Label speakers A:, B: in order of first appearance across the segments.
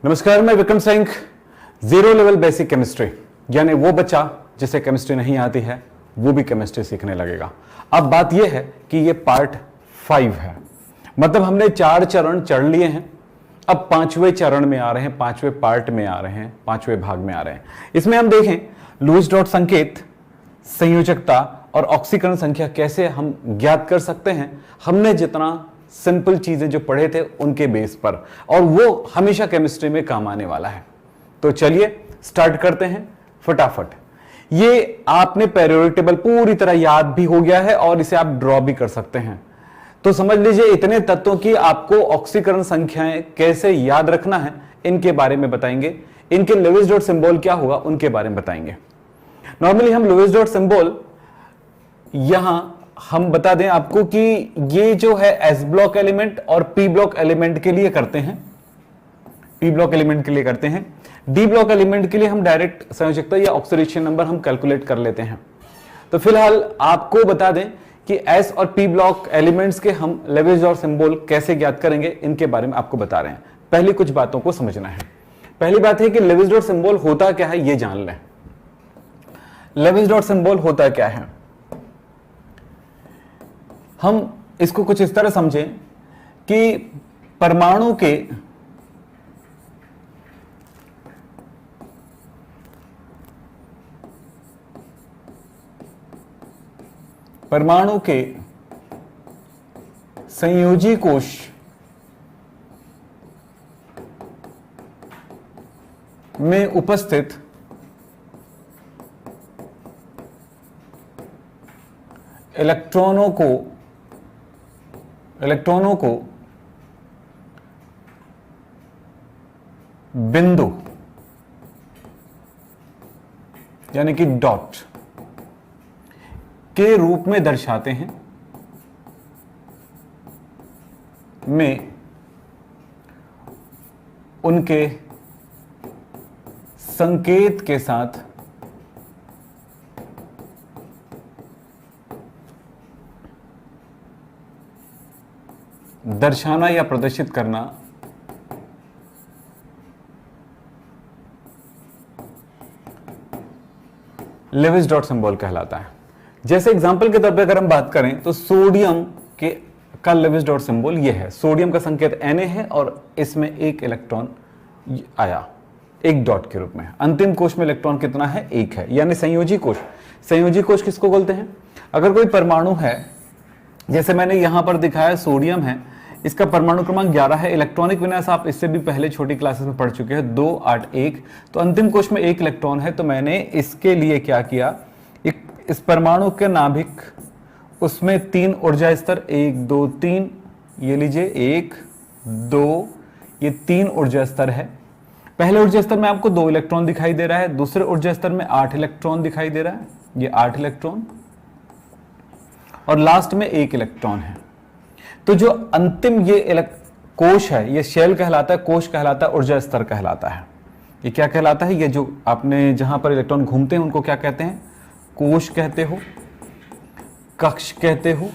A: नमस्कार, मैं Vikram Singh. Zero level basic chemistry, यानी वो बच्चा जिसे केमिस्ट्री नहीं आती है वो भी केमिस्ट्री सीखने लगेगा। अब बात यह है कि ये पार्ट 5 है, मतलब हमने 4 चरण चढ़ लिए हैं, अब 5वें चरण में आ रहे हैं, 5वें पार्ट में आ रहे हैं, 5वें भाग में आ रहे हैं। इसमें हम देखें लुईस डॉट संकेत, संयोजकता और ऑक्सीकरण संख्या कैसे हम ज्ञात कर सकते हैं। हमने जितना सिंपल चीजें जो पढ़े थे उनके बेस पर, और वो हमेशा केमिस्ट्री में काम आने वाला है। तो चलिए स्टार्ट करते हैं फटाफट। ये आपने पीरियोडिक टेबल पूरी तरह याद भी हो गया है और इसे आप ड्रॉ भी कर सकते हैं। तो समझ लीजिए इतने तत्वों की आपको ऑक्सीकरण संख्याएं कैसे याद रखना है इनके बारे में बताएंगे। इनके लुईस डॉट सिंबल क्या होगा उनके बारे में बताएंगे। नॉर्मली हम लुईस डॉट सिंबल यहां हम बता दें आपको कि ये जो है एस ब्लॉक एलिमेंट और पी ब्लॉक एलिमेंट के लिए करते हैं, पी ब्लॉक एलिमेंट के लिए करते हैं। डी ब्लॉक एलिमेंट के लिए हम डायरेक्ट संयोजकता या ऑक्सीडेशन नंबर हम कैलकुलेट कर लेते हैं। तो फिलहाल आपको बता दें कि एस और पी ब्लॉक एलिमेंट्स के हम लुईस डॉट सिंबल कैसे ज्ञात करेंगे इनके बारे में आपको बता रहे हैं। पहले कुछ बातों को समझना है। पहली बात है कि लुईस डॉट सिंबल होता क्या है ये जान लें। लुईस डॉट सिंबल होता क्या है, हम इसको कुछ इस तरह समझें कि परमाणु के संयोजी कोश में उपस्थित इलेक्ट्रॉनों को बिंदु यानी कि डॉट के रूप में दर्शाते हैं, में उनके संकेत के साथ दर्शाना या प्रदर्शित करना लुईस डॉट सिंबल कहलाता है। जैसे एग्जांपल के तौर पे अगर हम बात करें तो सोडियम का लुईस डॉट सिंबल ये है। सोडियम का संकेत Na है और इसमें एक इलेक्ट्रॉन आया एक डॉट के रूप में। अंतिम कोश में इलेक्ट्रॉन कितना है, एक है, यानी संयोजी कोश। संयोजी कोश किसको बोलते हैं? अगर कोई परमाणु है, जैसे मैंने यहां पर दिखाया सोडियम है, इसका परमाणु क्रमांक 11 है। इलेक्ट्रॉनिक विन्यास आप इससे भी पहले छोटी क्लासेस में पढ़ चुके हैं, 2 8 1। तो अंतिम कोश में एक इलेक्ट्रॉन है, तो मैंने इसके लिए क्या किया, इस परमाणु के नाभिक उसमें 3 ऊर्जा स्तर, 1 2 3, ये लीजिए 1 2, ये 3 ऊर्जा स्तर है। पहले ऊर्जा स्तर में आपको 2 इलेक्ट्रॉन दिखाई दे रहा है, दूसरे ऊर्जा स्तर में 8 इलेक्ट्रॉन दिखाई दे रहा है, ये 8 इलेक्ट्रॉन, और लास्ट में 1 इलेक्ट्रॉन है। तो जो अंतिम ये कोश है ये शेल कहलाता है, कोश कहलाता है, ऊर्जा स्तर कहलाता है। ये क्या कहलाता है? ये जो आपने जहां पर इलेक्ट्रॉन घूमते हैं उनको क्या कहते हैं? कोश कहते हो, कक्ष कहते हो,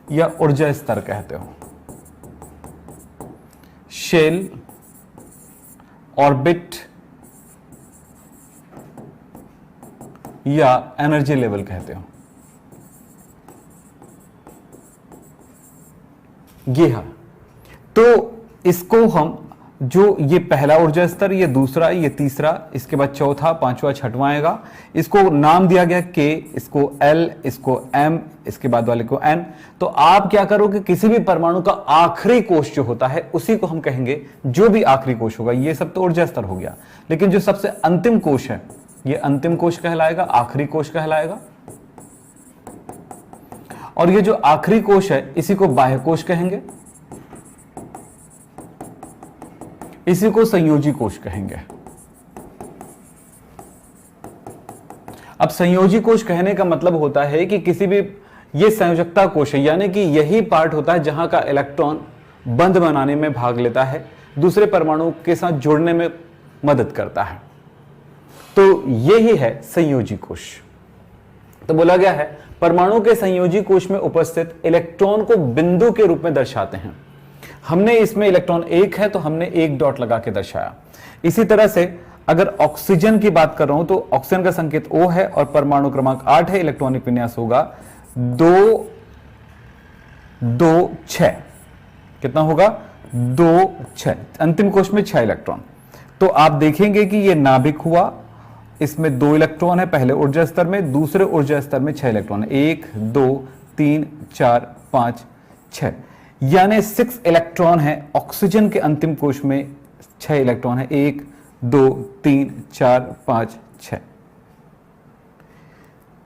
A: या ऊर्जा स्तर कहते हो। शेल, ऑर्बिट या एनर्जी लेवल कहते हो। ये है। तो इसको हम जो ये पहला ऊर्जा स्तर, ये दूसरा, ये तीसरा, इसके बाद चौथा, पांचवा, छठवां आएगा। इसको नाम दिया गया K, इसको L, इसको M, इसके बाद वाले को N। तो आप क्या करोगे, किसी भी परमाणु का आखिरी कोश जो होता है उसी को हम कहेंगे, जो भी आखिरी कोश होगा। ये सब तो ऊर्जा स्तर हो गया, लेकिन जो सबसे अंतिम कोश है ये अंतिम कोश कहलाएगा, आखिरी कोश कहलाएगा। और ये जो आखिरी कोश है इसी को बाह्य कोश कहेंगे, इसी को संयोजी कोश कहेंगे। अब संयोजी कोश कहने का मतलब होता है कि किसी भी, ये संयोजकता कोश है, यानी कि यही पार्ट होता है जहां का इलेक्ट्रॉन बंध बनाने में भाग लेता है, दूसरे परमाणु के साथ जुड़ने में मदद करता है। तो यही है संयोजी कोश। तो बोला गया है परमाणु के संयोजी कोश में उपस्थित इलेक्ट्रॉन को बिंदु के रूप में दर्शाते हैं। हमने इसमें इलेक्ट्रॉन 1 है तो हमने 1 डॉट लगा के दर्शाया। इसी तरह से अगर ऑक्सीजन की बात कर रहा हूं तो ऑक्सीजन का संकेत O है और परमाणु क्रमांक 8 है, इलेक्ट्रॉनिक विन्यास होगा 2 2 6। कितना होगा? 2 6। अंतिम कोश में 6 इलेक्ट्रॉन। तो आप देखेंगे कि ये नाभिक हुआ, इसमें 2 इलेक्ट्रॉन है पहले ऊर्जा स्तर में, दूसरे ऊर्जा स्तर में 6 इलेक्ट्रॉन है, 1 2 3 4 5 6, यानी 6 इलेक्ट्रॉन है। ऑक्सीजन के अंतिम कोश में 6 इलेक्ट्रॉन है, 1 2 3 4 5 6।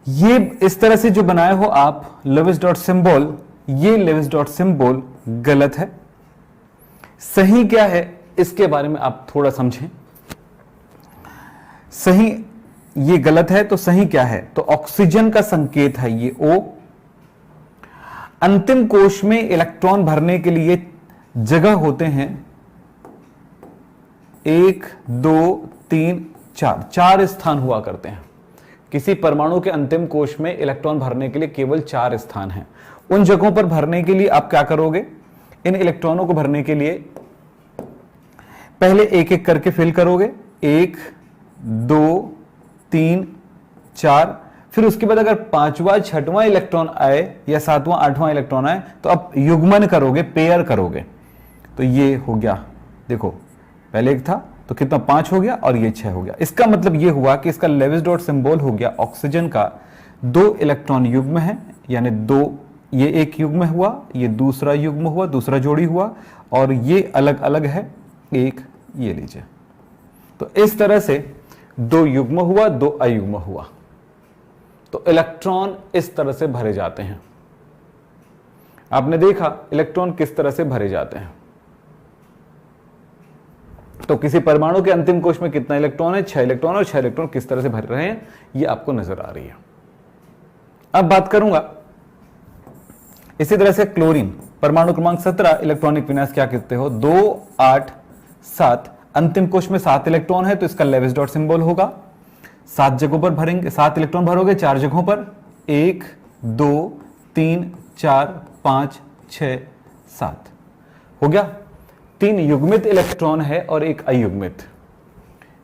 A: ये इस तरह से जो बनाए हो आप लेविस डॉट सिंबल, ये लेविस डॉट सिंबल गलत है। सही क्या है इसके बारे में आप थोड़ा समझें। सही, ये गलत है तो सही क्या है? तो ऑक्सीजन का संकेत है ये O। अंतिम कोश में इलेक्ट्रॉन भरने के लिए जगह होते हैं 1 2 3 4, 4 स्थान हुआ करते हैं। किसी परमाणु के अंतिम कोश में इलेक्ट्रॉन भरने के लिए केवल 4 स्थान हैं। उन जगहों पर भरने के लिए आप क्या करोगे? इन इलेक्ट्रॉनों को भरने के लिए पहले एक एक करके फिल करोगे, 1 2 3 4, फिर उसके बाद अगर 5वां 6वां इलेक्ट्रॉन आए या 7वां 8वां इलेक्ट्रॉन आए तो आप युग्मन करोगे, पेयर करोगे। तो ये हो गया, देखो पहले 1 था तो कितना 5 हो गया और ये 6 हो गया। इसका मतलब ये हुआ कि इसका लेविस डॉट सिंबल हो गया ऑक्सीजन का 2 इलेक्ट्रॉन युग्म है, यानी 2, ये एक युग्म हुआ, ये दूसरा युग्म हुआ, दूसरा जोड़ी हुआ, और ये अलग अलग है, एक ये लीजिए। तो इस तरह से 2 युग्म हुआ, 2 अयुग्म हुआ। तो इलेक्ट्रॉन इस तरह से भरे जाते हैं। आपने देखा इलेक्ट्रॉन किस तरह से भरे जाते हैं। तो किसी परमाणु के अंतिम कोश में कितना इलेक्ट्रॉन है? 6 इलेक्ट्रॉन, और 6 इलेक्ट्रॉन किस तरह से भर रहे हैं ये आपको नजर आ रही है। अब बात करूंगा इसी तरह से क्लोरीन, परमाणु क्रमांक 17, इलेक्ट्रॉनिक विन्यास क्या कहते हो? 2 8 7। अंतिम कोश में 7 इलेक्ट्रॉन है तो इसका लेविस डॉट सिंबल होगा, 7 जगहों पर भरेंगे, 7 इलेक्ट्रॉन भरोगे 4 जगहों पर, 1 2 3 4 5 6 7 हो गया। 3 युग्मित इलेक्ट्रॉन है और 1 अयुग्मित।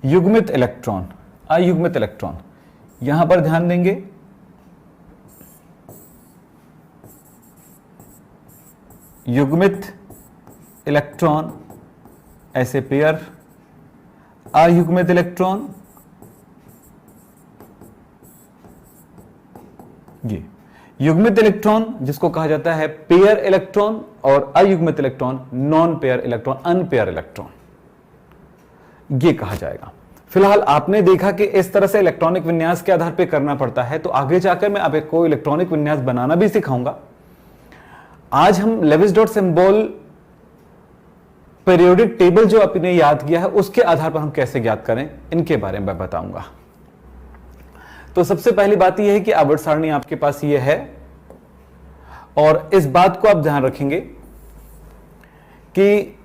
A: युग्मित इलेक्ट्रॉन, अयुग्मित इलेक्ट्रॉन, यहां पर ध्यान देंगे। युग्मित इलेक्ट्रॉन ऐसे पेयर, अयुग्मित इलेक्ट्रॉन ये। युग्मित इलेक्ट्रॉन जिसको कहा जाता है पेयर इलेक्ट्रॉन, और अयुग्मित electron non pair electron, unpair electron, ये कहा जाएगा। फिलहाल आपने देखा कि इस तरह से इलेक्ट्रॉनिक विन्यास के आधार पर करना पड़ता है, तो आगे जाकर मैं आपको इलेक्ट्रॉनिक विन्यास बनाना भी सिखाऊंगा। आज हम Lewis dot symbol periodic table जो आपने याद किया है उसके आधार पर हम कैसे ज्ञात करें इनके बारे में बताऊंगा। तो सबसे पहली बात यह है कि आवर्त सारणी आपके पास यह है, और इस बात को आप ध्यान रखेंगे कि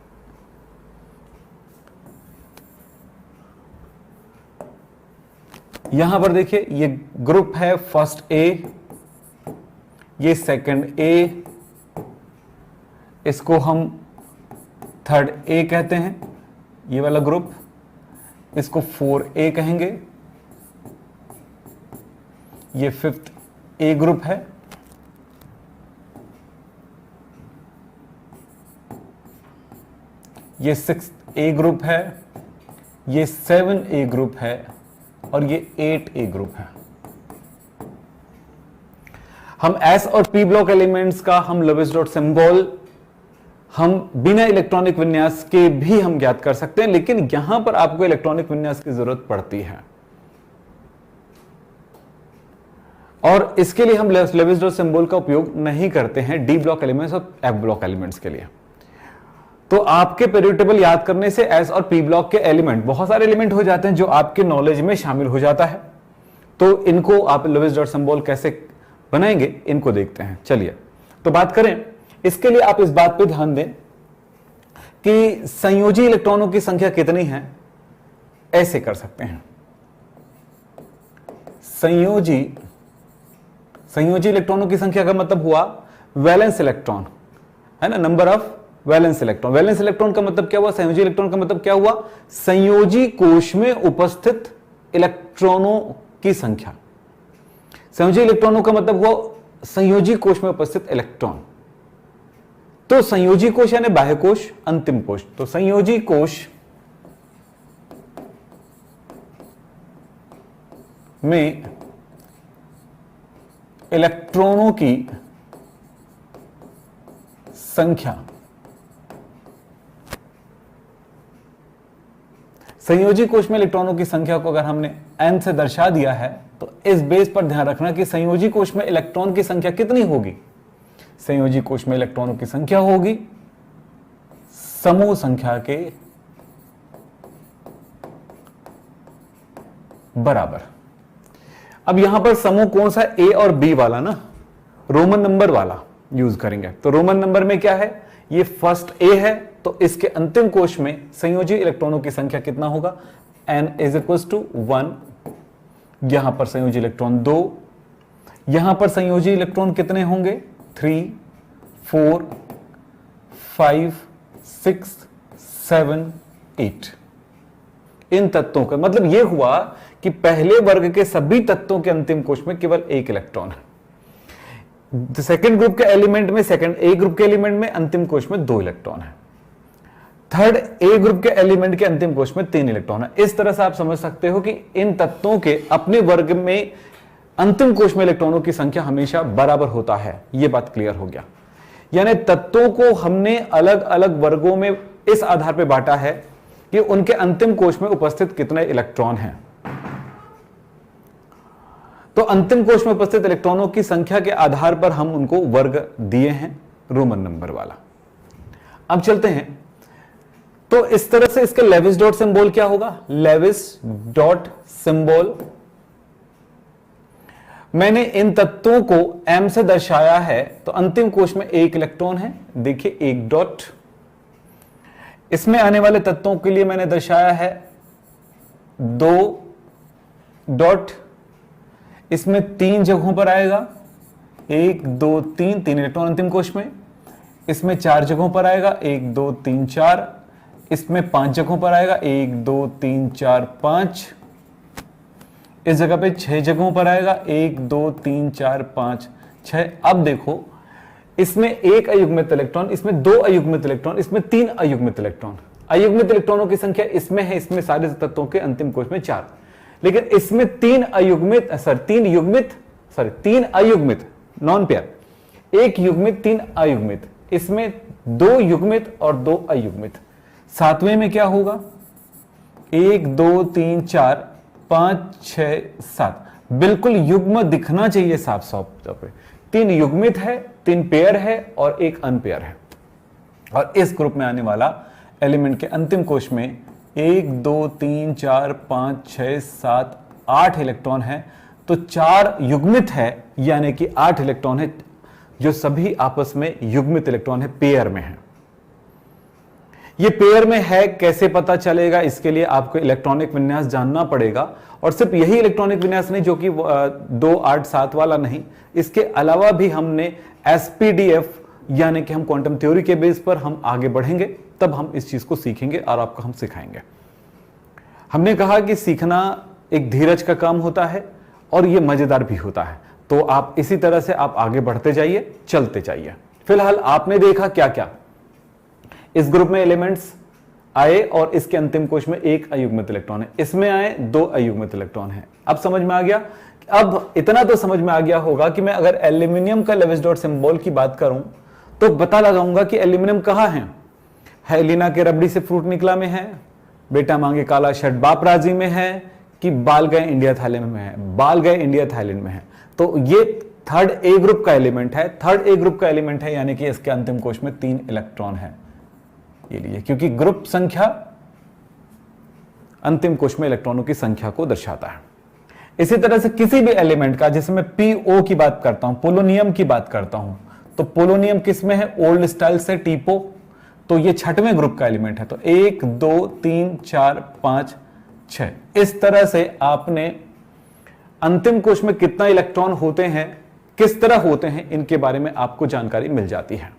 A: यहां पर देखिए ये ग्रुप है फर्स्ट ए, ये सेकंड ए, इसको हम थर्ड ए कहते हैं, ये वाला ग्रुप, इसको 4A कहेंगे, ये 5th ए ग्रुप है, ये 6th ए ग्रुप है, ये 7A ग्रुप है, और ये 8A ग्रुप है। हम S और P ब्लॉक एलिमेंट्स का हम लेविस डॉट सिंबल हम बिना इलेक्ट्रॉनिक विन्यास के भी हम ज्ञात कर सकते हैं, लेकिन यहां पर आपको इलेक्ट्रॉनिक विन्यास की जरूरत पड़ती है, और इसके लिए हम लेविस डॉट सिंबल का उपयोग नहीं करते हैं डी ब्लॉक एलिमेंट्स और एफ ब्लॉक एलिमेंट्स के लिए। तो आपके पीरियोडिक टेबल याद करने से एस और पी ब्लॉक के एलिमेंट, बहुत सारे एलिमेंट हो जाते हैं जो आपके नॉलेज में शामिल हो जाता है। तो इनको आप लेविस डॉट सिंबल कैसे बनाएंगे इनको देखते हैं। चलिए तो बात करें, इसके लिए आप इस बात पे ध्यान दें कि संयोजी इलेक्ट्रॉनों की संख्या कितनी है, ऐसे कर सकते हैं। संयोजी इलेक्ट्रॉनों की संख्या का मतलब हुआ वैलेंस इलेक्ट्रॉन, है ना, number of valence electron. Valence electron का मतलब क्या हुआ, संयोजी इलेक्ट्रॉन का मतलब क्या हुआ, संयोजी कोश में उपस्थित इलेक्ट्रॉनों की संख्या। संयोजी इलेक्ट्रॉनों का मतलब हुआ संयोजी कोश में उपस्थित इलेक्ट्रॉन। तो संयोजी कोश यानी बाह्य कोश, अंतिम कोश। तो संयोजी कोश में इलेक्ट्रॉनों की संख्या, संयोजी कोश में इलेक्ट्रॉनों की संख्या को अगर हमने n से दर्शा दिया है तो इस बेस पर ध्यान रखना कि संयोजी कोश में इलेक्ट्रॉन की संख्या कितनी होगी। संयोजी कोश में इलेक्ट्रॉनों की संख्या होगी समूह संख्या के बराबर। अब यहां पर समूह कौन सा, ए और बी वाला ना, रोमन नंबर वाला यूज करेंगे। तो रोमन नंबर में क्या है, ये फर्स्ट ए है, तो इसके अंतिम कोश में संयोजी इलेक्ट्रॉनों की संख्या कितना होगा, n इज इक्वल टू 1। यहां पर संयोजी इलेक्ट्रॉन 2, यहां पर संयोजी इलेक्ट्रॉन कितने होंगे, 3, 4, 5, 6, 7, 8। इन तत्वों का मतलब यह हुआ कि पहले वर्ग के सभी तत्वों के अंतिम कोश में केवल एक इलेक्ट्रॉन है। सेकेंड ग्रुप के एलिमेंट में, सेकेंड ए ग्रुप के एलिमेंट में अंतिम कोश में 2 इलेक्ट्रॉन है। थर्ड ए ग्रुप के एलिमेंट के अंतिम कोश में 3 इलेक्ट्रॉन है। इस तरह से आप समझ सकते हो कि इन तत्वों के अपने वर्ग में अंतिम कोश में इलेक्ट्रॉनों की संख्या हमेशा बराबर होता है। यह बात क्लियर हो गया। यानी तत्वों को हमने अलग अलग वर्गों में इस आधार पर बांटा है कि उनके अंतिम कोश में उपस्थित कितने इलेक्ट्रॉन हैं। तो अंतिम कोश में उपस्थित इलेक्ट्रॉनों की संख्या के आधार पर हम उनको वर्ग दिए हैं, रोमन नंबर वाला। अब चलते हैं, तो इस तरह से इसका लेविस डॉट सिंबल क्या होगा, लेविस डॉट सिंबल। मैंने इन तत्वों को m से दर्शाया है, तो अंतिम कोश में 1 इलेक्ट्रॉन है, देखिए 1 डॉट। इसमें आने वाले तत्वों के लिए मैंने दर्शाया है 2 डॉट। इसमें 3 जगहों पर आएगा, 1 2 3, 3 इलेक्ट्रॉन अंतिम कोश में। इसमें 4 जगहों पर आएगा, 1 2 3 4। इसमें 5 जगहों पर आएगा, 1 2 3 4 5। इस जगह पे 6 जगहों पर आएगा, 1 2 3 4 5 6। अब देखो, इसमें 1 अयुग्मित इलेक्ट्रॉन, इसमें 2 अयुग्मित इलेक्ट्रॉन, इसमें 3 अयुग्मित इलेक्ट्रॉन। अयुग्मित इलेक्ट्रॉनों की संख्या इसमें है, इसमें सारे तत्वों के अंतिम कोश में 4, लेकिन इसमें 3 अयुग्मित नॉन पेयर, 1 युग्मित 3 अयुग्मित, इसमें 2 युग्मित और 2 अयुग्मित। सातवें में क्या होगा, 1 2 3 4 5 6 7, बिल्कुल युग्म दिखना चाहिए साफ साफ पे। 3 युग्मित है, 3 पेयर है और 1 अनपेयर है। और इस ग्रुप में आने वाला एलिमेंट के अंतिम कोश में 1 2 3 4 5 6 7 8 इलेक्ट्रॉन है। तो 4 युग्मित है, यानी कि 8 इलेक्ट्रॉन है, जो सभी आपस में युग्मित इलेक्ट्रॉन है, पेयर में है। ये पेयर में है, कैसे पता चलेगा, इसके लिए आपको इलेक्ट्रॉनिक विन्यास जानना पड़ेगा। और सिर्फ यही इलेक्ट्रॉनिक विन्यास नहीं, जो कि 2 8 7 वाला नहीं, इसके अलावा भी हमने SPDF यानी कि हम क्वांटम थ्योरी के बेस पर हम आगे बढ़ेंगे, तब हम इस चीज को सीखेंगे और आपको हम सिखाएंगे। हमने कहा कि सीखना एक धीरज का काम होता है और यह मजेदार भी होता है। तो आप इसी तरह से आप आगे बढ़ते जाइए, चलते जाइए। फिलहाल आपने देखा क्या क्या, इस ग्रुप में एलिमेंट्स आए और इसके अंतिम कोश में 1 अयुग्मित इलेक्ट्रॉन है, इसमें आए 2 अयुग्मित इलेक्ट्रॉन है। अब समझ में आ गया। अब इतना तो समझ में आ गया होगा कि मैं अगर एल्यूमिनियम का लेविस डॉट सिंबल की बात करूं तो पता लगाऊंगा कि एल्यूमिनियम कहां है। हेलिना के रबड़ी से फ्रूट निकला में है, बेटा मांगे काला शर्ट बाप राजी में है, कि बाल गए इंडिया थाईलैंड में है, बाल गए इंडिया थाईलैंड में है। तो ये थर्ड ए ग्रुप का एलिमेंट है, थर्ड ए ग्रुप का एलिमेंट है, यानी कि इसके अंतिम कोश में 3 इलेक्ट्रॉन है। ये लिए, क्योंकि ग्रुप संख्या अंतिम कोश में इलेक्ट्रॉनों की संख्या को दर्शाता है। इसी तरह से किसी भी एलिमेंट का, जैसे मैं PO की बात करता हूं, पोलोनियम की बात करता हूं, तो पोलोनियम किस में है, ओल्ड स्टाइल से टीपो, तो ये 6वें ग्रुप का एलिमेंट है। तो 1 2 3 4 5 6, इस तरह से आपने अंतिम कोश में कितना इलेक्ट्रॉन होते हैं, किस तरह होते हैं, इनके बारे में आपको जानकारी मिल जाती है।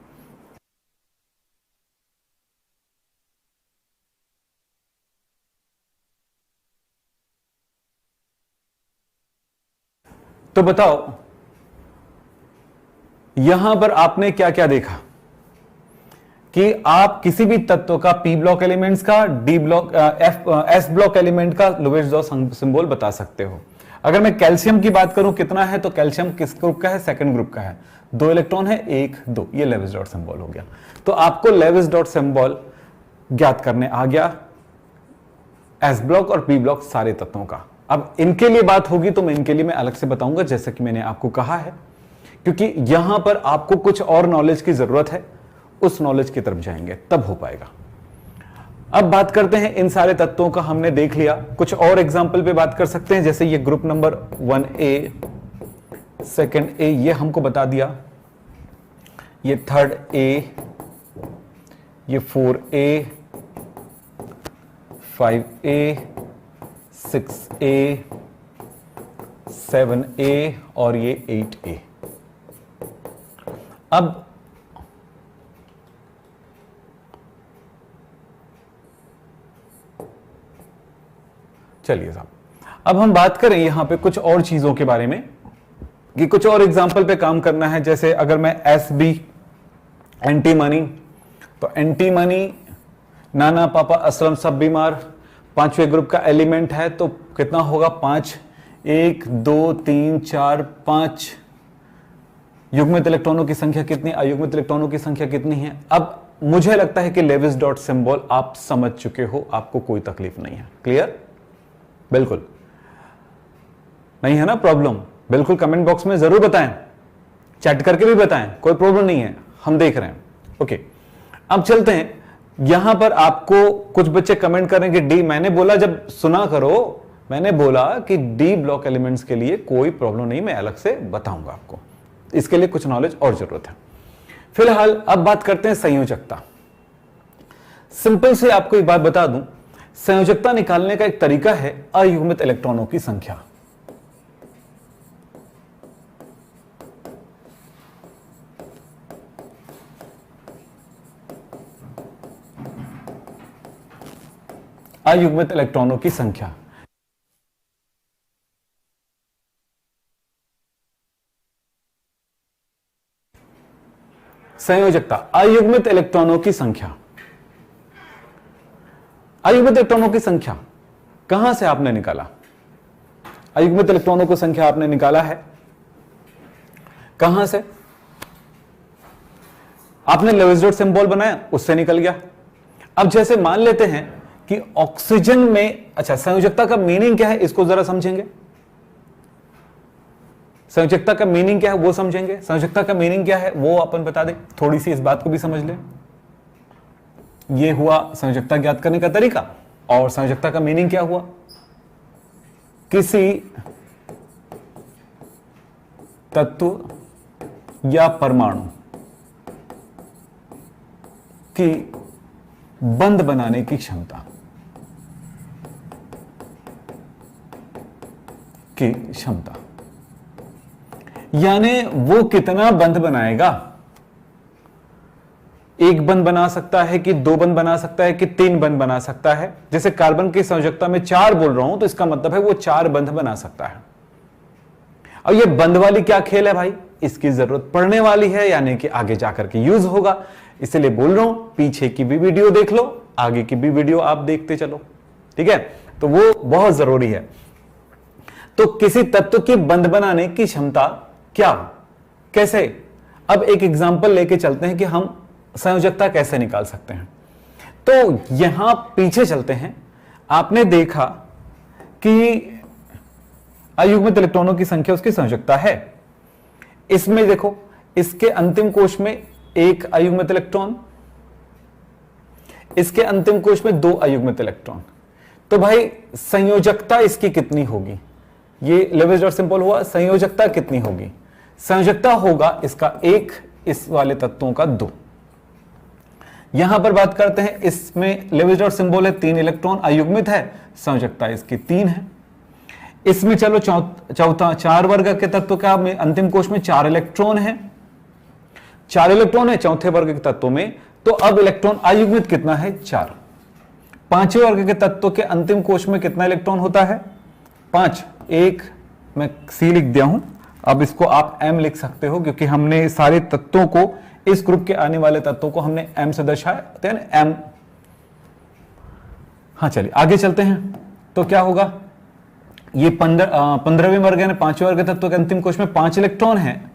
A: तो बताओ यहां पर आपने क्या क्या देखा कि आप किसी भी तत्व का पी ब्लॉक एलिमेंट्स का, D block, S block element का लोवेस्ट डॉट सिंबल बता सकते हो। अगर मैं कैल्शियम की बात करूं कितना है, तो कैल्शियम किस ग्रुप का है? सेकंड ग्रुप का है। 2 इलेक्ट्रॉन है, 1 2, ये लेविस डॉट सिंबल हो गया। तो आपको लेविस डॉट सिंबल ज्ञात करने आ गया एस ब्लॉक और पी ब्लॉक सारे तत्वों का। अब इनके लिए बात होगी तो मैं इनके लिए मैं अलग से बताऊंगा, जैसे कि मैंने आपको कहा है, क्योंकि यहां पर आपको कुछ और नॉलेज की जरूरत है, उस नॉलेज की तरफ जाएंगे तब हो पाएगा। अब बात करते हैं, इन सारे तत्वों का हमने देख लिया, कुछ और एग्जाम्पल पे बात कर सकते हैं, जैसे ये ग्रुप नंबर 1A, सेकंड ए, ये हमको बता दिया, ये थर्ड ए, ये 4A, 5A, 6A, 7A और ये 8A। अब चलिए साहब, अब हम बात करें यहां पे कुछ और चीजों के बारे में कि कुछ और एग्जाम्पल पे काम करना है। जैसे अगर मैं SB, एंटी मनी, तो एंटी मनी, नाना पापा असलम सब बीमार, 5वें ग्रुप का एलिमेंट है, तो कितना होगा? 5, 1 2 3 4 5। युग्मित इलेक्ट्रॉनों की संख्या कितनी? अयुग्मित इलेक्ट्रॉनों की संख्या कितनी है? अब मुझे लगता है कि लेविस डॉट सिंबल आप समझ चुके हो, आपको कोई तकलीफ नहीं है। क्लियर? बिल्कुल नहीं है ना प्रॉब्लम? बिल्कुल कमेंट बॉक्स में जरूर बताएं, चैट करके भी बताएं, कोई प्रॉब्लम नहीं है, हम देख रहे हैं। ओके, अब चलते हैं। यहां पर आपको कुछ बच्चे कमेंट करेंगे डी, मैंने बोला, जब सुना करो, मैंने बोला कि डी ब्लॉक एलिमेंट्स के लिए कोई प्रॉब्लम नहीं, मैं अलग से बताऊंगा आपको, इसके लिए कुछ नॉलेज और जरूरत है। फिलहाल अब बात करते हैं संयोजकता। सिंपल से आपको एक बात बता दूं, संयोजकता निकालने का एक तरीका है अयुग्मित इलेक्ट्रॉनों की संख्या। अयुग्मित इलेक्ट्रॉनों की संख्या। संयोजकता, अयुग्मित इलेक्ट्रॉनों की संख्या। अयुग्मित इलेक्ट्रॉनों की संख्या कहां से आपने निकाला? अयुग्मित इलेक्ट्रॉनों की संख्या आपने निकाला है कहां से? आपने लेविस डॉट सिंबल बनाया, उससे निकल गया। अब जैसे मान लेते हैं कि ऑक्सीजन में, अच्छा संयोजकता का मीनिंग क्या है इसको जरा समझेंगे। संयोजकता का मीनिंग क्या है वो समझेंगे। संयोजकता का मीनिंग क्या है वो अपन बता दें, थोड़ी सी इस बात को भी समझ लें। ये हुआ संयोजकता ज्ञात करने का तरीका। और संयोजकता का मीनिंग क्या हुआ? किसी तत्व या परमाणु की बंध बनाने की क्षमता, यानी वो कितना बंध बनाएगा। एक बंध बना सकता है कि 2 बंध बना सकता है कि 3 बंध बना सकता है। जैसे कार्बन की संयोजकता में 4 बोल रहा हूं तो इसका मतलब है वो 4 बंध बना सकता है। और ये बंध वाली क्या खेल है भाई, इसकी जरूरत पड़ने वाली है, यानी कि आगे जाकर के यूज होगा, इसलिए बोल रहा हूं पीछे की भी वीडियो देख लो, आगे की भी वीडियो आप देखते चलो, ठीक है? तो वो बहुत जरूरी है। तो किसी तत्व की बंध बनाने की क्षमता क्या, कैसे? अब एक एग्जांपल लेके चलते हैं कि हम संयोजकता कैसे निकाल सकते हैं। तो यहां पीछे चलते हैं। आपने देखा कि अयुग्मित इलेक्ट्रॉनों की संख्या उसकी संयोजकता है। इसमें देखो, इसके अंतिम कोश में 1 अयुग्मित इलेक्ट्रॉन, इसके अंतिम कोश में 2 अयुग्मित इलेक्ट्रॉन। तो भाई संयोजकता इसकी कितनी होगी? ये लेविस डॉट सिंबल हुआ, संयोजकता कितनी होगी? संयोजकता होगा इसका 1, इस वाले तत्वों का 2। यहां पर बात करते हैं, इसमें लेविस डॉट सिंबल है, 3 इलेक्ट्रॉन अयुग्मित है, संयोजकता इसकी 3 है। इसमें चलो चौथा 4 वर्ग के तत्व का अंतिम कोश में 4 इलेक्ट्रॉन है, 4 इलेक्ट्रॉन है चौथे वर्ग के तत्व में। तो अब इलेक्ट्रॉन अयुग्मित कितना है? 4। 5वें वर्ग के तत्व के अंतिम कोश में कितना इलेक्ट्रॉन होता है? 5। 1 मैं सी लिख दिया हूं, अब इसको आप m लिख सकते हो क्योंकि हमने सारे तत्वों को, इस ग्रुप के आने वाले तत्वों को हमने m से दर्शाया, तो m। हाँ चलिए आगे चलते हैं। तो क्या होगा, ये 15वें वर्ग यानी 5वें वर्ग तत्व के अंतिम कोश में 5 इलेक्ट्रॉन है,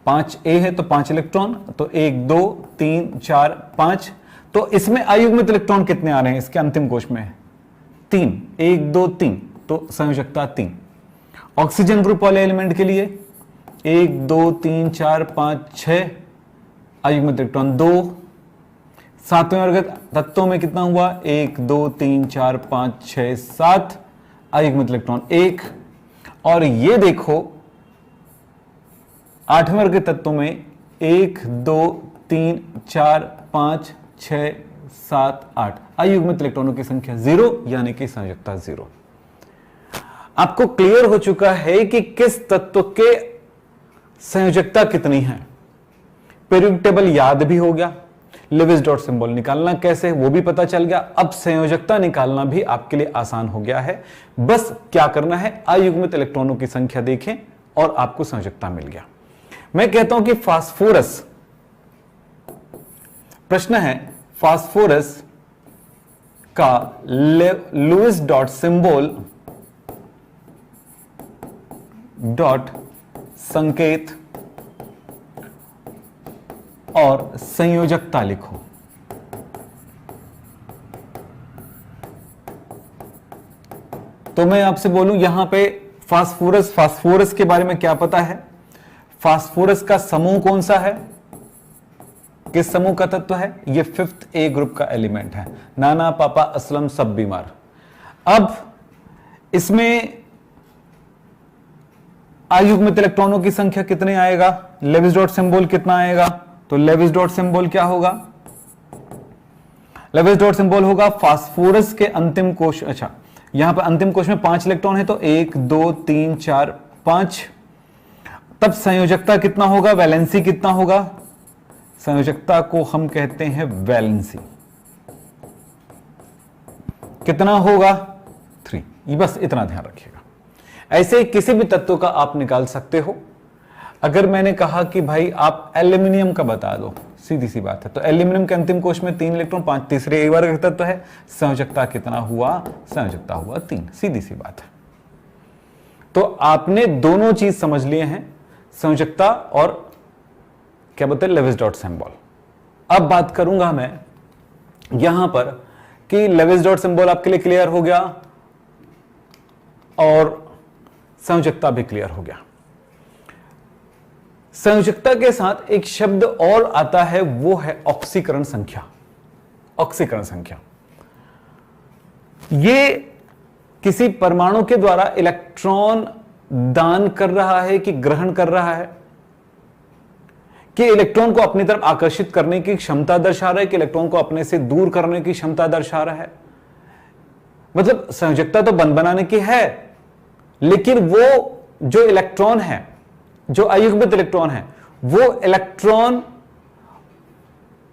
A: 5a है तो 5 इलेक्ट्रॉन, तो 1 2 3 4 5। तो इसमें अयुग्मित इलेक्ट्रॉन कितने आ रहे हैं इसके अंतिम कोश में? 3, 1 2 3, तो संयोजकता 3। ऑक्सीजन ग्रुप वाले एलिमेंट के लिए 1 2 3 4 5 6 अयुग्मित इलेक्ट्रॉन 2। 7वें वर्ग तत्वों में कितना हुआ? 1 2 3 4 5 6 7 अयुग्मित इलेक्ट्रॉन 1। और ये देखो 8वें वर्ग तत्वों में 1 2 3 4 5 6 7 8 अयुग्मित इलेक्ट्रॉनों की संख्या 0, यानी कि संयोजकता 0। आपको क्लियर हो चुका है कि किस तत्व के संयोजकता कितनी है। पीरियोडिक टेबल याद भी हो गया, लेविस डॉट सिंबल निकालना कैसे वो भी पता चल गया। अब संयोजकता निकालना भी आपके लिए आसान हो गया है। बस क्या करना है, अयुग्मित इलेक्ट्रॉनों की संख्या देखें और आपको संयोजकता मिल गया। मैं कहता हूं कि फास्फोरस, प्रश्न है फास्फोरस का लुईस डॉट सिंबल डॉट संकेत और संयोजकता लिखो। तो मैं आपसे बोलूं यहां पे फास्फोरस के बारे में क्या पता है? फास्फोरस का समूह कौन सा है, किस समूह का तत्व है? ये 5th A ग्रुप का एलिमेंट है। नाना पापा असलम सब बीमार। अब इसमें अयुग्मित इलेक्ट्रॉनों की संख्या कितने आएगा? लेविस डॉट सिंबल कितना आएगा? तो लेविस डॉट सिंबल क्या होगा? लेविस डॉट सिंबल होगा फास्फोरस के अंतिम कोश, अच्छा यहां पर अंतिम कोश में 5 इलेक्ट्रॉन है तो 1 2 3 4 5। तब संयोजकता कितना होगा, वैलेंसी कितना होगा? संयोजकता को हम कहते हैं वैलेंसी। कितना होगा? 3। ये बस इतना ध्यान रखिएगा। ऐसे किसी भी तत्व का आप निकाल सकते हो। अगर मैंने कहा कि भाई आप एल्यूमिनियम का बता दो, सीधी सी बात है, तो एल्यूमिनियम के अंतिम कोश में 3 इलेक्ट्रॉन, 5 तीसरे A वर्ग तत्व है, संयोजकता कितना हुआ? संयोजकता हुआ 3। सीधी सी बात है। तो आपने दोनों चीज समझ लिए हैं, संयोजकता और क्या बोलते हैं, लेविस डॉट सिंबल। अब बात करूंगा मैं यहां पर कि लेविस डॉट सिंबल आपके लिए क्लियर हो गया और संयोजकता भी क्लियर हो गया। संयोजकता के साथ एक शब्द और आता है, वो है ऑक्सीकरण संख्या। ऑक्सीकरण संख्या ये किसी परमाणु के द्वारा इलेक्ट्रॉन दान कर रहा है कि ग्रहण कर रहा है, कि इलेक्ट्रॉन को अपनी तरफ आकर्षित करने की क्षमता दर्शा रहा है, कि इलेक्ट्रॉन को अपने से दूर करने की क्षमता दर्शा रहा है। मतलब संयोजकता तो बन बनाने की है, लेकिन वो जो इलेक्ट्रॉन है, जो अयुग्मित इलेक्ट्रॉन है, वो इलेक्ट्रॉन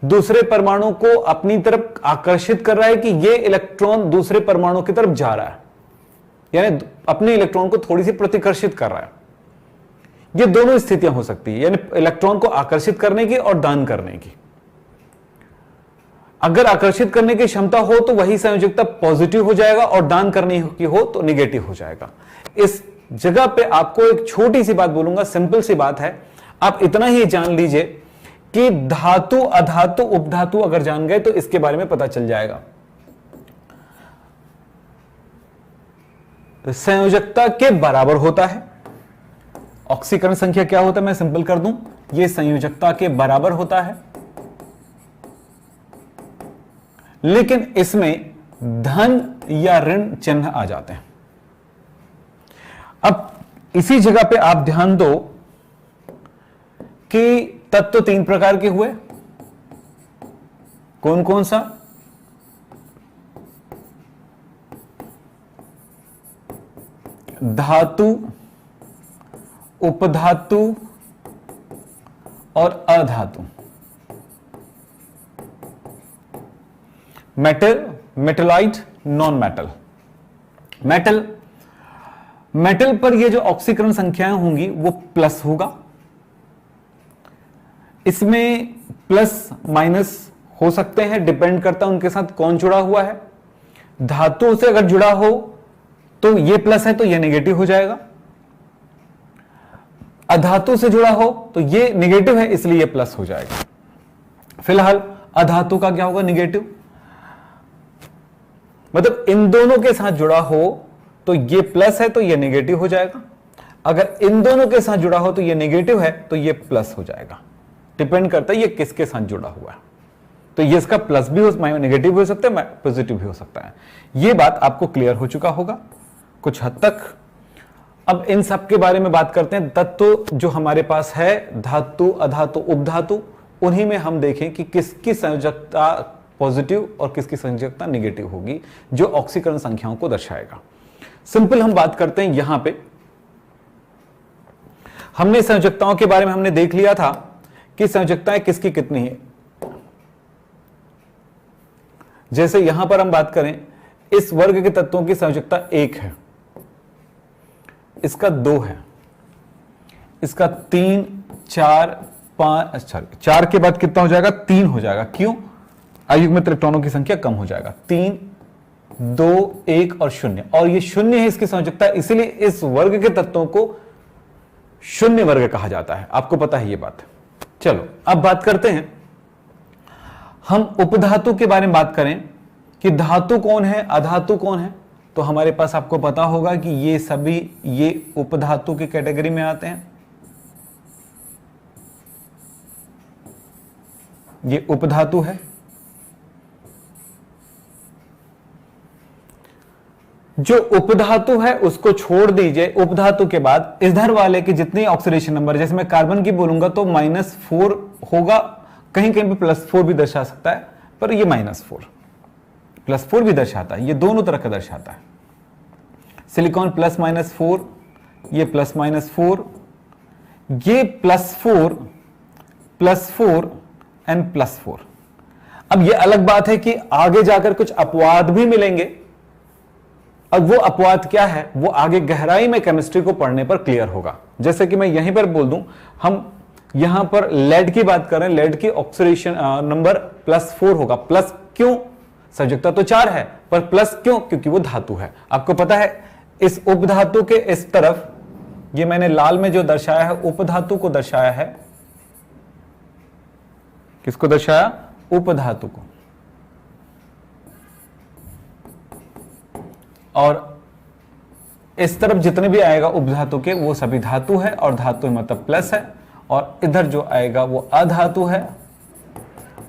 A: दूसरे परमाणु को अपनी तरफ आकर्षित कर रहा है कि ये इलेक्ट्रॉन दूसरे परमाणु की तरफ जा रहा है, यानी अपने इलेक्ट्रॉन को थोड़ी सी प्रतिकर्षित कर रहा है। ये दोनों स्थितियां हो सकती है, यानी इलेक्ट्रॉन को आकर्षित करने की और दान करने की। अगर आकर्षित करने की क्षमता हो तो वही संयोजकता पॉजिटिव हो जाएगा, और दान करने की हो तो निगेटिव हो जाएगा। इस जगह पे आपको एक छोटी सी बात बोलूंगा, सिंपल सी बात है, आप इतना ही जान लीजिए कि धातु अधातु उपधातु अगर जान गए तो इसके बारे में पता चल जाएगा। तो संयोजकता के बराबर होता है। ऑक्सीकरण संख्या क्या होता है, मैं सिंपल कर दूं, यह संयोजकता के बराबर होता है, लेकिन इसमें धन या ऋण चिन्ह आ जाते हैं। अब इसी जगह पे आप ध्यान दो कि तत्व 3 प्रकार के हुए। कौन कौन सा? धातु, उपधातु और अधातु। Metal, metalloid, non metal. Metal metal पर ये जो ऑक्सीकरण संख्याएं होंगी वो प्लस होगा, इसमें प्लस माइनस हो सकते हैं, डिपेंड करता है उनके साथ कौन जुड़ा हुआ है। धातु से अगर जुड़ा हो तो ये प्लस है तो ये नेगेटिव हो जाएगा, अधातु से जुड़ा हो तो ये नेगेटिव है इसलिए ये प्लस हो जाएगा। फिलहाल अधातु का क्या होगा, नेगेटिव। मतलब इन दोनों के साथ जुड़ा हो तो ये प्लस है तो ये नेगेटिव हो जाएगा, अगर इन दोनों के साथ जुड़ा हो तो ये नेगेटिव है तो ये प्लस हो जाएगा। डिपेंड करता है ये किसके साथ जुड़ा हुआ है, तो ये इसका प्लस भी हो, नेगेटिव भी हो सकता है, पॉजिटिव भी हो सकता है। ये बात आपको क्लियर हो चुका होगा कुछ हद तक। अब इन सब के बारे में बात करते हैं। तत्व जो हमारे पास है, धातु, अधातु, उपधातु, उन्हीं में हम देखें कि किसकी संयोजकता पॉजिटिव और किसकी संयोजकता नेगेटिव होगी, जो ऑक्सीकरण संख्याओं को दर्शाएगा। सिंपल हम बात करते हैं। यहां पे हमने संयोजकताओं के बारे में हमने देख लिया था कि संयोजकताएं किसकी कितनी है। जैसे यहां पर हम बात करें, इस वर्ग के तत्वों की संयोजकता 1 है, इसका 2 है, इसका 3, 4, 5, अच्छा 4 के बाद कितना हो जाएगा, 3 हो जाएगा। क्यों? अयुग्मित इलेक्ट्रॉनों की संख्या कम हो जाएगा। 3, 2, 1 और 0, और ये 0 है इसकी संयोजकता, इसीलिए इस वर्ग के तत्वों को शून्य वर्ग कहा जाता है। आपको पता है ये बात। चलो अब बात करते हैं, हम उपधातु के बारे में बात करें कि धातु कौन है, अधातु कौन है। तो हमारे पास आपको पता होगा कि ये सभी ये उपधातु की कैटेगरी में आते हैं। ये उपधातु है। जो उपधातु है उसको छोड़ दीजिए। उपधातु के बाद इधर वाले के जितने ऑक्सीडेशन नंबर, जैसे मैं कार्बन की बोलूंगा तो -4 होगा, कहीं कहीं पे +4 भी दर्शा सकता है, पर ये -4 +4 भी दर्शाता है, ये दोनों तरह का दर्शाता है। सिलिकॉन +-4, ये +-4, ये +4, +4 एंड +4। अब ये अलग बात है कि आगे जाकर कुछ अपवाद भी मिलेंगे। अब वो अपवाद क्या है, वो आगे गहराई में केमिस्ट्री को पढ़ने पर क्लियर होगा। जैसे कि मैं यहीं पर बोल दूं, हम यहां पर लेड की बात करें, लेड की ऑक्सीडेशन नंबर +4 होगा। प्लस क्यों? संयोजकता तो 4 है, पर प्लस क्यों? क्योंकि वो धातु है। आपको पता है इस उपधातु के इस तरफ, ये मैंने लाल में जो दर्शाया है, उपधातु को दर्शाया है। किसको दर्शाया? उपधातु को। और इस तरफ जितने भी आएगा उपधातु के, वो सभी धातु है, और धातु मतलब प्लस है, और इधर जो आएगा वो अधातु है,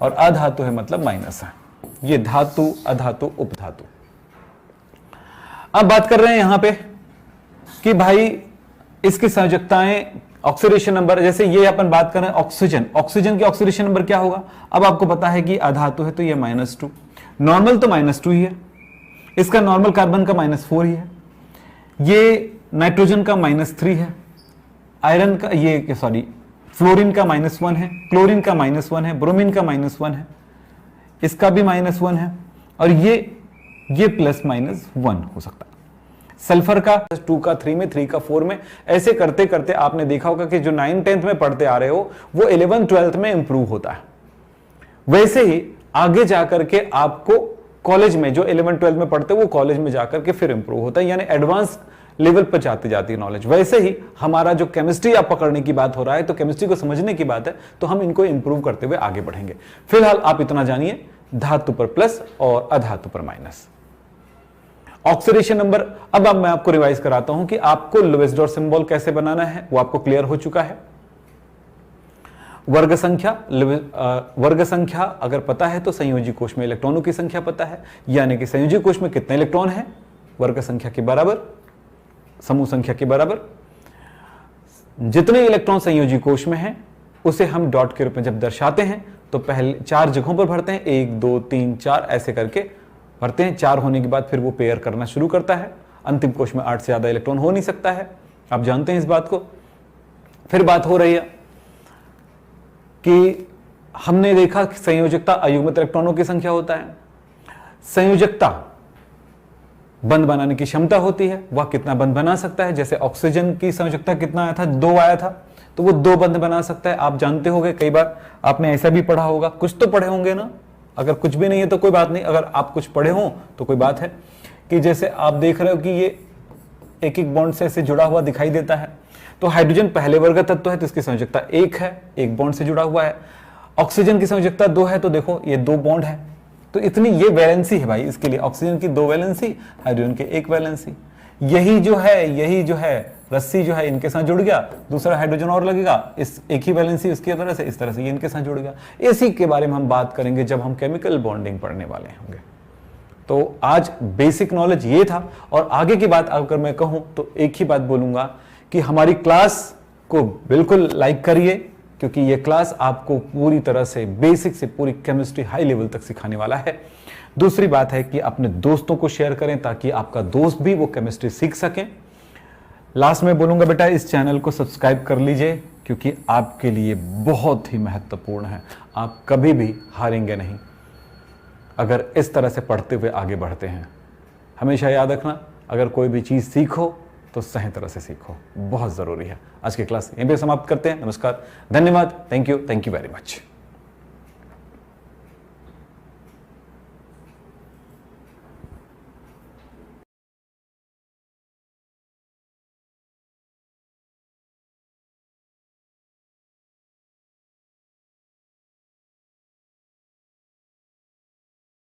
A: और अधातु है मतलब माइनस है। ये धातु, अधातु, उपधातु। अब बात कर रहे हैं यहां पे कि भाई इसकी संयोजकताएं, ऑक्सीडेशन नंबर, जैसे ये अपन बात कर रहे हैं ऑक्सीजन, ऑक्सीजन की ऑक्सीडेशन नंबर क्या होगा? अब आपको पता है कि अधातु है तो ये -2, नॉर्मल तो -2 ही है, इसका नॉर्मल कार्बन का -4 ही है, ये नाइट्रोजन का -3 है, आयरन का, ये सॉरी फ्लोरीन का -1 है, क्लोरीन का -1 है, ब्रोमीन का -1 है, इसका भी -1 है, और ये +-1 हो सकता है। सल्फर का 2 का 3 में, 3 का 4 में, ऐसे करते करते आपने देखा होगा कि जो 9th 10th में पढ़ते आ रहे हो वो 11th 12th में इंप्रूव होता है। वैसे ही आगे जाकर के आपको कॉलेज में, जो 11th 12th में पढ़ते वो कॉलेज में जाकर के फिर इंप्रूव होता है, यानी एडवांस लेवल पर जाती जाती है नॉलेज। वैसे ही हमारा जो केमिस्ट्री आप पकड़ने की बात हो रहा है, तो केमिस्ट्री को समझने की बात है, तो हम इनको इंप्रूव करते हुए आगे बढ़ेंगे। फिलहाल आप इतना जानिए, धातु पर प्लस और अधातु पर माइनस। ऑक्सीडेशन नंबर, अब मैं आपको रिवाइज कराता हूं कि आपको लोवेस्ट डॉट सिंबल कैसे बनाना है, वो आपको क्लियर हो चुका है। वर्ग संख्या अगर पता है तो संयोजी कोश में इलेक्ट्रॉनों की संख्या पता है, यानी कि संयोजी कोश में कितने इलेक्ट्रॉन हैं, वर्ग संख्या के बराबर, समूह संख्या के बराबर। जितने इलेक्ट्रॉन संयोजी कोश में हैं उसे हम डॉट के रूप में जब दर्शाते हैं तो पहले 4 जगहों पर भरते हैं, 1 2 3 4 ऐसे करके भरते हैं। 4 होने के बाद फिर वो पेयर करना शुरू करता है। अंतिम कोश में 8 से ज्यादा इलेक्ट्रॉन हो नहीं सकता है, आप जानते हैं इस बात को। फिर बात हो रही है कि हमने देखा कि संयोजकता अयुग्मित इलेक्ट्रॉनों की संख्या होता है। संयोजकता बंध बनाने की क्षमता होती है, वह कितना बंध बना सकता है। जैसे ऑक्सीजन की संयोजकता कितना आया था, 2 आया था, तो वो 2 बंध बना सकता है। आप जानते होंगे, कई बार आपने ऐसा भी पढ़ा होगा, कुछ तो पढ़े होंगे ना, अगर कुछ भी नहीं है तो कोई बात नहीं, अगर आप कुछ पढ़े हो तो कोई बात है कि जैसे आप देख रहे हो कि ये एक एक बॉन्ड से ऐसे जुड़ा हुआ दिखाई देता है, तो हाइड्रोजन पहले वर्ग का तत्व है तो इसकी संयोजकता 1 है, एक बॉन्ड से जुड़ा हुआ है। ऑक्सीजन की संयोजकता 2 है, तो देखो ये 2 बॉन्ड है, तो इतनी ये वैलेंसी है भाई इसके लिए, ऑक्सीजन की 2 वैलेंसी, हाइड्रोजन की 1 वैलेंसी। यही जो है रस्सी जो है इनके साथ जुड़ गया, दूसरा हाइड्रोजन और लगेगा, इस एक ही वैलेंसी उसकी तरह से, इस तरह से ये इनके साथ जुड़ गया। इसी के बारे में हम बात करेंगे जब हम केमिकल बॉन्डिंग पढ़ने वाले होंगे। तो आज बेसिक नॉलेज ये था, और आगे की बात अगर मैं कहूं तो एक ही बात बोलूंगा कि हमारी क्लास को बिल्कुल लाइक करिए, क्योंकि ये क्लास आपको पूरी तरह से बेसिक से पूरी केमिस्ट्री हाई लेवल तक सिखाने वाला है। दूसरी बात है कि अपने दोस्तों को शेयर करें ताकि आपका दोस्त भी वो केमिस्ट्री सीख सकें। लास्ट में बोलूंगा बेटा, इस चैनल को सब्सक्राइब कर लीजिए, क्योंकि आपके लिए बहुत ही महत्वपूर्ण है। आप कभी भी हारेंगे नहीं अगर इस तरह से पढ़ते हुए आगे बढ़ते हैं। हमेशा याद रखना, अगर कोई भी चीज़ सीखो तो सही तरह से सीखो, बहुत ज़रूरी है। आज की क्लास यहीं पे समाप्त करते हैं। नमस्कार, धन्यवाद, थैंक यू वेरी मच।